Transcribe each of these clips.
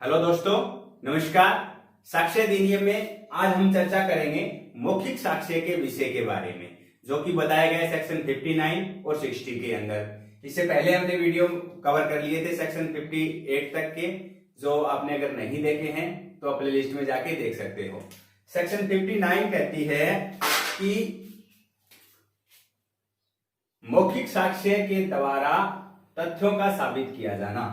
Hello दोस्तों, नमस्कार। साक्ष्य अधिनियम में आज हम चर्चा करेंगे मौखिक साक्ष्य के विषय के बारे में, जो कि बताया गया है सेक्शन 59 और 60 के अंदर। इससे पहले हमने वीडियो कवर कर लिए थे सेक्शन 58 तक के, जो आपने अगर नहीं देखे हैं तो प्ले लिस्ट में जाके देख सकते हो। सेक्शन 59 कहती है कि मौखिक साक्ष्य के द्वारा तथ्यों का साबित किया जाना।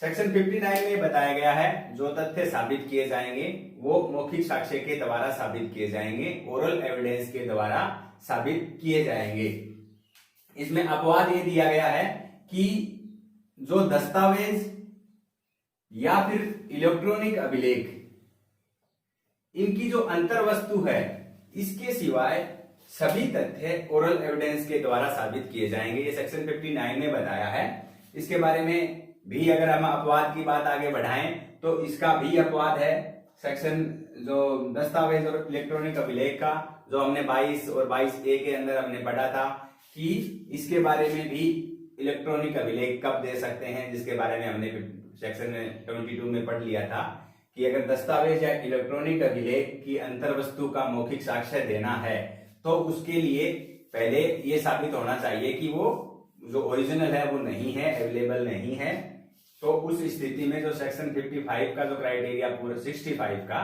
सेक्शन 59 में बताया गया है जो तथ्य साबित किए जाएंगे वो मौखिक साक्ष्य के द्वारा साबित किए जाएंगे, ओरल एविडेंस के द्वारा साबित किए जाएंगे। इसमें अपवाद ये दिया गया है कि जो दस्तावेज या फिर इलेक्ट्रॉनिक अभिलेख, इनकी जो अंतर वस्तु है, इसके सिवाय सभी तथ्य ओरल एविडेंस के द्वारा साबित किए जाएंगे। ये सेक्शन 59 में बताया है। इसके बारे में भी अगर हम अपवाद की बात आगे बढ़ाएं तो इसका भी अपवाद है। सेक्शन जो दस्तावेज और इलेक्ट्रॉनिक अभिलेख का, जो हमने 22 और 22A के अंदर हमने पढ़ा था कि इसके बारे में भी इलेक्ट्रॉनिक अभिलेख कब दे सकते हैं, जिसके बारे में हमने सेक्शन 22 में पढ़ लिया था कि अगर दस्तावेज या इलेक्ट्रॉनिक अभिलेख की अंतर वस्तु का मौखिक साक्ष्य देना है तो उसके लिए पहले ये साबित होना चाहिए कि वो जो ओरिजिनल है वो नहीं है, अवेलेबल नहीं है। तो उस स्थिति में जो सेक्शन 55 का जो क्राइटेरिया पूरा 65 का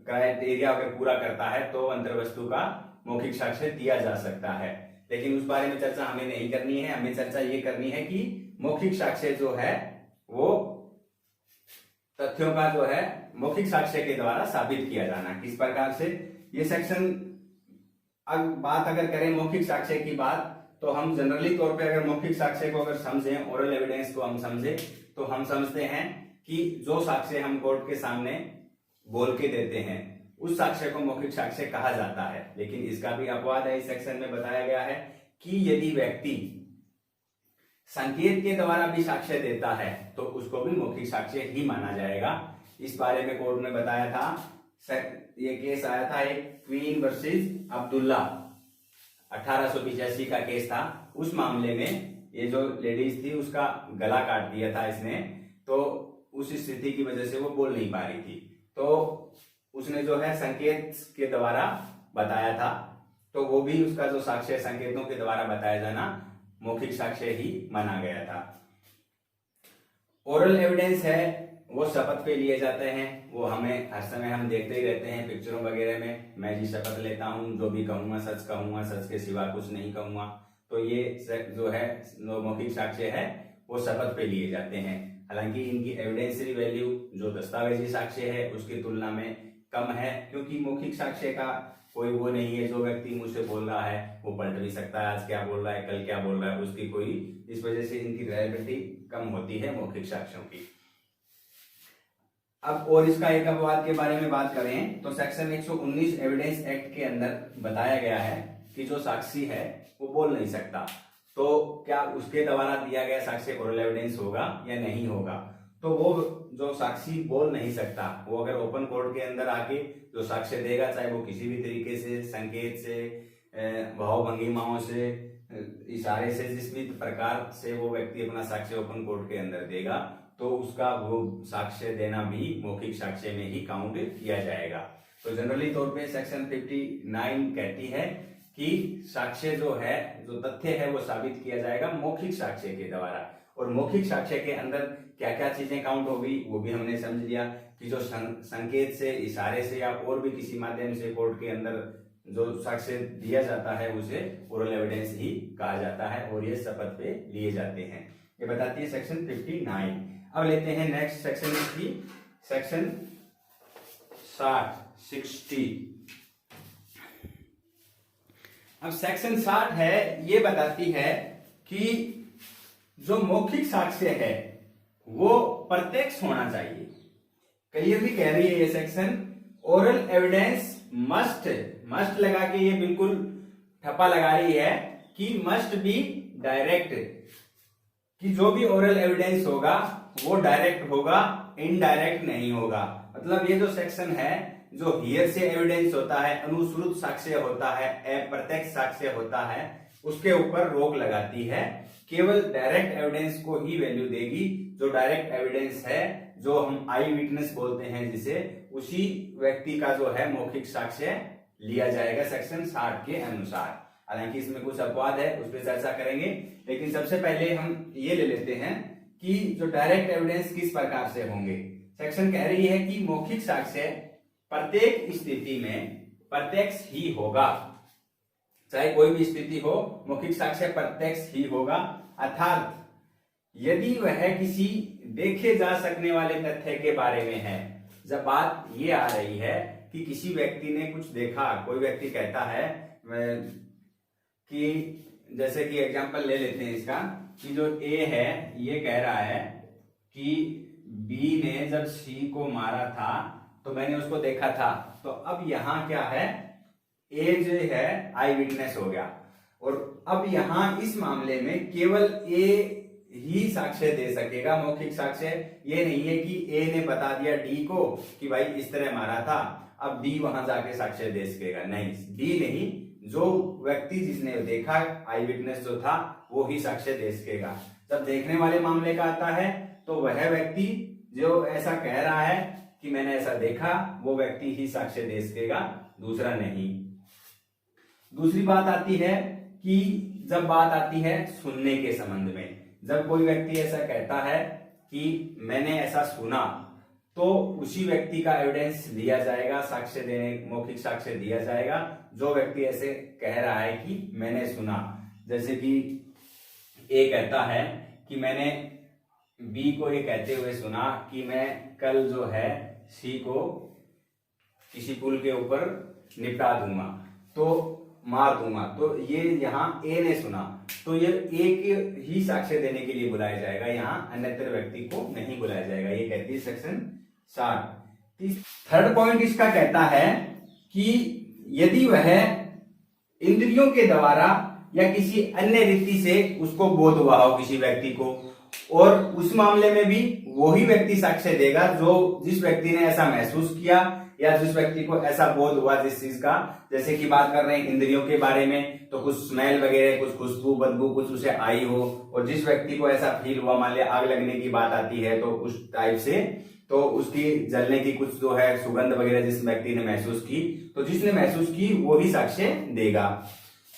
क्राइटेरिया अगर पूरा करता है तो अंतर वस्तु का मौखिक साक्ष्य दिया जा सकता है। लेकिन उस बारे में चर्चा हमें नहीं करनी है। हमें चर्चा ये करनी है कि मौखिक साक्ष्य जो है वो तथ्यों का जो है मौखिक साक्ष्य के द्वारा साबित किया जाना किस प्रकार से। ये सेक्शन बात अगर करें मौखिक साक्ष्य की बात, तो हम जनरली तौर पे अगर मौखिक साक्ष्य को अगर समझें, ओरल एविडेंस को हम समझें, तो हम समझते हैं कि जो साक्ष्य हम कोर्ट के सामने बोल के देते हैं उस साक्ष्य को मौखिक साक्ष्य कहा जाता है। लेकिन इसका भी अपवाद है। इस सेक्शन में बताया गया है कि यदि व्यक्ति संकेत के द्वारा भी साक्ष्य देता है तो उसको भी मौखिक साक्ष्य ही माना जाएगा। इस बारे में कोर्ट ने बताया था, ये केस आया था एक क्वीन वर्सेस अब्दुल्ला, 1885 का केस था। उस मामले में ये जो लेडीज थी उसका गला काट दिया था इसने, तो उस स्थिति की वजह से वो बोल नहीं पा रही थी, तो उसने जो है संकेत के द्वारा बताया था, तो वो भी उसका जो साक्ष्य संकेतों के द्वारा बताया जाना मौखिक साक्ष्य ही माना गया था। ओरल एविडेंस है वो शपथ पे लिए जाते हैं। वो हमें हर समय हम देखते ही रहते हैं पिक्चरों वगैरह में, मैं जी शपथ लेता हूँ, जो भी कहूंगा सच के सिवा कुछ नहीं कहूंगा। तो ये जो है मौखिक साक्ष्य है वो शपथ पे लिए जाते हैं। हालांकि इनकी एविडेंशियल वैल्यू जो दस्तावेजी साक्ष्य है उसकी तुलना में कम है, क्योंकि मौखिक साक्ष्य का कोई वो नहीं है, जो व्यक्ति मुझसे बोल रहा है वो पलट भी सकता है, आज क्या बोल रहा है कल क्या बोल रहा है उसकी कोई, इस वजह से इनकी रिलायबिलिटी कम होती है मौखिक साक्ष्यों की। अब और इसका एक अपवाद के बारे में बात करें तो सेक्शन 119 एविडेंस एक्ट के अंदर बताया गया है कि जो साक्षी है वो बोल नहीं सकता, तो क्या उसके द्वारा दिया गया साक्ष्य ओरल एविडेंस होगा या नहीं होगा। तो वो जो साक्षी बोल नहीं सकता, वो अगर ओपन कोर्ट के अंदर आके जो साक्ष्य देगा, चाहे वो किसी भी तरीके से, संकेत से, भाव भंगिमाओं से, इशारे से, जिस भी प्रकार से वो व्यक्ति अपना साक्ष्य ओपन कोर्ट के अंदर देगा, तो उसका वो साक्ष्य देना भी मौखिक साक्ष्य में ही काउंट किया जाएगा। तो जनरली तौर पे सेक्शन 59 कहती है कि साक्ष्य जो है, जो तथ्य है वो साबित किया जाएगा मौखिक साक्ष्य के द्वारा। और मौखिक साक्ष्य के अंदर क्या क्या चीजें काउंट होगी वो भी हमने समझ लिया कि जो संकेत से, इशारे से या और भी किसी माध्यम से कोर्ट के अंदर जो साक्ष्य दिया जाता है उसे ओरल एविडेंस ही कहा जाता है, और ये शपथ पे लिए जाते हैं। ये बताती है सेक्शन 59। अब लेते हैं नेक्स्ट सेक्शन की, सेक्शन 60। अब सेक्शन 60 है, ये बताती है कि जो मौखिक साक्ष्य है वो प्रत्यक्ष होना चाहिए। क्लियरली कह रही है ये सेक्शन, ओरल एविडेंस मस्ट लगा के ये बिल्कुल ठप्पा लगा रही है कि मस्ट बी डायरेक्ट, कि जो भी ओरल एविडेंस होगा वो डायरेक्ट होगा, इनडायरेक्ट नहीं होगा। मतलब ये जो सेक्शन है, जो हियर से एविडेंस होता है, अनुश्रुत साक्ष्य होता है, अप्रत्यक्ष साक्ष्य होता है, उसके ऊपर रोक लगाती है। केवल डायरेक्ट एविडेंस को ही वैल्यू देगी। जो डायरेक्ट एविडेंस है जो हम आई विटनेस बोलते हैं जिसे, उसी व्यक्ति का जो है मौखिक साक्ष्य लिया जाएगा सेक्शन 60 के अनुसार। हालांकि इसमें कुछ अपवाद है, उस पर चर्चा करेंगे, लेकिन सबसे पहले हम ये ले लेते हैं कि जो डायरेक्ट एविडेंस किस प्रकार से होंगे। सेक्शन कह रही है कि मौखिक साक्ष्य प्रत्येक स्थिति में प्रत्यक्ष ही होगा, चाहे कोई भी स्थिति हो, मौखिक साक्ष्य प्रत्यक्ष ही होगा। अर्थात यदि वह किसी देखे जा सकने वाले तथ्य के बारे में है। जब बात ये आ रही है कि किसी व्यक्ति ने कुछ देखा, कोई व्यक्ति कहता है कि जैसे कि एग्जांपल ले लेते हैं इसका, कि जो ए है ये कह रहा है कि बी ने जब सी को मारा था तो मैंने उसको देखा था। तो अब यहां क्या है, ए जो है आई विटनेस हो गया, और अब यहां इस मामले में केवल ए ही साक्ष्य दे सकेगा मौखिक साक्ष्य। ये नहीं है कि ए ने बता दिया डी को कि भाई इस तरह मारा था, अब डी वहां जाके साक्ष्य दे सकेगा, नहीं, डी नहीं, जो व्यक्ति जिसने देखा आई विटनेस जो था वो ही साक्ष्य दे सकेगा। जब देखने वाले मामले का आता है तो वह व्यक्ति जो ऐसा कह रहा है कि मैंने ऐसा देखा, वो व्यक्ति ही साक्ष्य दे सकेगा, दूसरा नहीं। दूसरी बात आती है कि जब बात आती है सुनने के संबंध में, जब कोई व्यक्ति ऐसा कहता है कि मैंने ऐसा सुना, तो उसी व्यक्ति का एविडेंस लिया जाएगा, साक्ष्य देने, मौखिक साक्ष्य दिया जाएगा। जो व्यक्ति ऐसे कह रहा है कि मैंने सुना, जैसे कि ए कहता है कि मैंने बी को ये कहते हुए सुना कि मैं कल जो है सी को किसी पुल के ऊपर निपटा दूंगा, तो मार दूंगा, तो ये यहाँ ए ने सुना, तो ये ए के ही साक्ष्य देने के लिए बुलाया जाएगा, यहाँ अन्यत्र व्यक्ति को नहीं बुलाया जाएगा। ये कहती है सेक्शन 60। थर्ड पॉइंट इसका कहता है कि यदि वह इंद्रियों के द्वारा या किसी अन्य रीति से उसको बोध हुआ हो किसी व्यक्ति को, और उस मामले में भी वही व्यक्ति साक्ष्य देगा जो जिस व्यक्ति ने ऐसा महसूस किया या जिस व्यक्ति को ऐसा बोध हुआ जिस चीज का। जैसे कि बात कर रहे हैं इंद्रियों के बारे में, तो कुछ स्मेल वगैरह, कुछ खुशबू बदबू कुछ उसे आई हो, और जिस व्यक्ति को ऐसा फील हुआ, मान लिया आग लगने की बात आती है तो उस टाइप से, तो उसकी जलने की कुछ जो है सुगंध वगैरह जिस व्यक्ति ने महसूस की, तो जिसने महसूस की वो ही साक्ष्य देगा।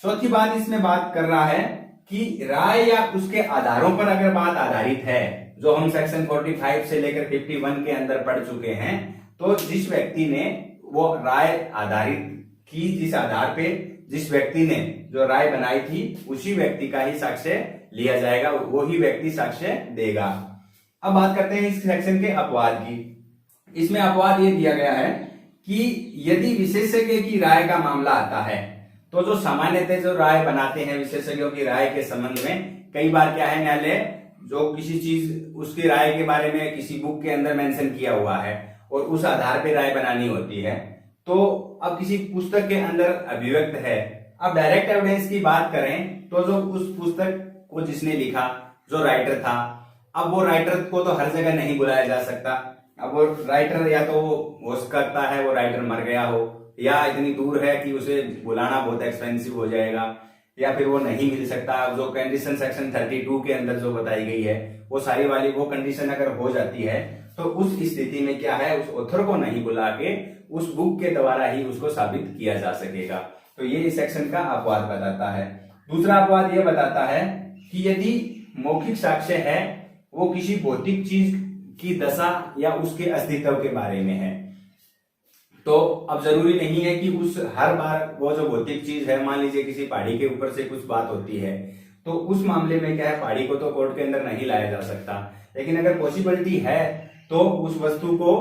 चौथी बात इसमें बात कर रहा है कि राय या उसके आधारों पर अगर बात आधारित है, जो हम सेक्शन 45 से लेकर 51 के अंदर पढ़ चुके हैं, तो जिस व्यक्ति ने वो राय आधारित की, जिस आधार पे जिस व्यक्ति ने जो राय बनाई थी, उसी व्यक्ति का ही साक्ष्य लिया जाएगा, वो ही व्यक्ति साक्ष्य देगा। अब बात करते हैं इस सेक्शन के अपवाद की। इसमें अपवाद ये दिया गया है कि यदि विशेषज्ञ की राय का मामला आता है, तो जो सामान्यतः जो राय बनाते हैं विशेषज्ञों की राय के संबंध में, कई बार क्या है, न्यायालय जो किसी चीज उसकी राय के बारे में किसी बुक के अंदर मेंशन किया हुआ है और उस आधार पे राय बनानी होती है, तो अब किसी पुस्तक के अंदर अभिव्यक्त है। अब डायरेक्ट एविडेंस की बात करें तो जो उस पुस्तक को जिसने लिखा, जो राइटर था, अब वो राइटर को तो हर जगह नहीं बुलाया जा सकता। अब वो राइटर या तो हो सकता है वो राइटर मर गया हो, या इतनी दूर है कि उसे बुलाना बहुत एक्सपेंसिव हो जाएगा, या फिर वो नहीं मिल सकता। जो कंडीशन सेक्शन 32 के अंदर जो बताई गई है, वो सारी वाली वो कंडीशन अगर हो जाती है, तो उस स्थिति में क्या है, उस ऑथर को नहीं बुला के उस बुक के द्वारा ही उसको साबित किया जा सकेगा। तो ये इस सेक्शन का अपवाद बताता है। दूसरा अपवाद ये बताता है कि यदि मौखिक साक्ष्य है वो किसी भौतिक चीज की दशा या उसके अस्तित्व के बारे में है, तो अब जरूरी नहीं है कि उस हर बार वो जो भौतिक चीज है, मान लीजिए किसी पहाड़ी के ऊपर से कुछ बात होती है, तो उस मामले में क्या है, पहाड़ी को तो कोर्ट के अंदर नहीं लाया जा सकता, लेकिन अगर पॉसिबिलिटी है तो उस वस्तु को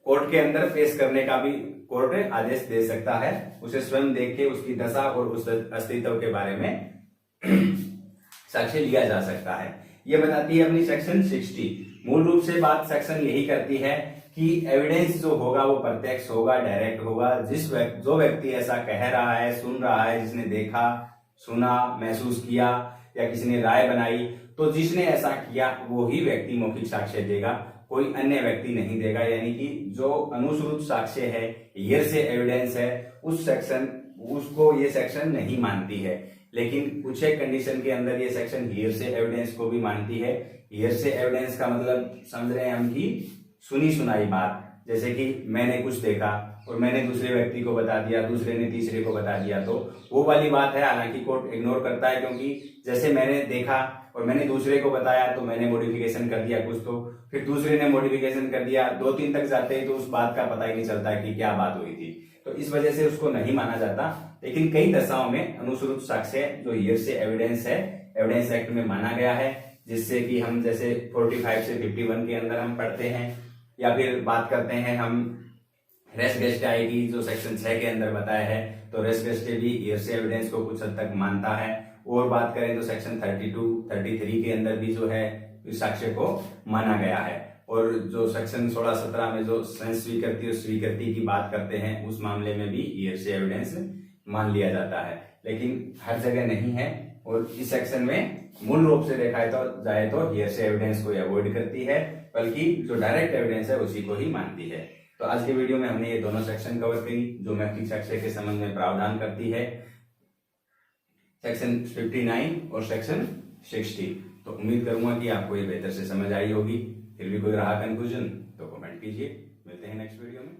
कोर्ट के अंदर पेश करने का भी कोर्ट आदेश दे सकता है। उसे स्वयं देख के उसकी दशा और उस अस्तित्व के बारे में साक्ष्य लिया जा सकता है। ये बताती है अपनी सेक्शन 60। मूल रूप से बात सेक्शन यही करती है कि एविडेंस जो होगा वो प्रत्यक्ष होगा, डायरेक्ट होगा। जो व्यक्ति ऐसा कह रहा है, सुन रहा है, जिसने देखा, सुना, महसूस किया या किसी ने राय बनाई, तो जिसने ऐसा किया वो ही व्यक्ति मौखिक साक्ष्य देगा, कोई अन्य व्यक्ति नहीं देगा। यानी कि जो अनुश्रुत साक्ष्य है, हियरसे एविडेंस है, उस सेक्शन उसको ये सेक्शन नहीं मानती है। लेकिन कुछ एक कंडीशन के अंदर ये सेक्शन हियरसे एविडेंस को भी मानती है। हियरसे एविडेंस का मतलब समझ रहे हैं हम कि सुनी सुनाई बात, जैसे कि मैंने कुछ देखा और मैंने दूसरे व्यक्ति को बता दिया, दूसरे ने तीसरे को बता दिया, तो वो वाली बात है। हालांकि कोर्ट इग्नोर करता है, क्योंकि जैसे मैंने देखा और मैंने दूसरे को बताया तो मैंने मॉडिफिकेशन कर दिया कुछ, तो फिर दूसरे ने मॉडिफिकेशन कर दिया, 2-3 तक जाते हैं तो उस बात का पता ही नहीं चलता कि क्या बात हुई थी, तो इस वजह से उसको नहीं माना जाता। लेकिन कई दशाओं में अनुश्रुत साक्ष्य जो हियरसे एविडेंस है, एविडेंस एक्ट में माना गया है, जिससे कि हम जैसे 45 से 51 के अंदर हम पढ़ते हैं, या फिर बात करते हैं हम रेस गेस्टाई की, जो सेक्शन 6 के अंदर बताया है, तो रेस गेस्टे भी हियरसे एविडेंस को कुछ हद तक मानता है। और बात करें तो सेक्शन 32-33 के अंदर भी जो है इस साक्ष्य को माना गया है। और जो सेक्शन 16-17 में जो सेंस स्वीकृति और स्वीकृति की बात करते हैं, उस मामले में भी हियरसे एविडेंस मान लिया जाता है, लेकिन हर जगह नहीं है। और इस सेक्शन में मूल रूप से देखा जाए तो हियरसे एविडेंस को अवॉइड करती है, बल्कि जो डायरेक्ट एविडेंस है उसी को ही मानती है। तो आज के वीडियो में हमने ये दोनों सेक्शन कवर करी, जो मौखिक साक्ष्य के संबंध में प्रावधान करती है, सेक्शन 59 और सेक्शन 60। तो उम्मीद करूंगा कि आपको ये बेहतर से समझ आई होगी। फिर भी कोई रहा कंफ्यूजन तो कमेंट कीजिए। मिलते हैं नेक्स्ट वीडियो में।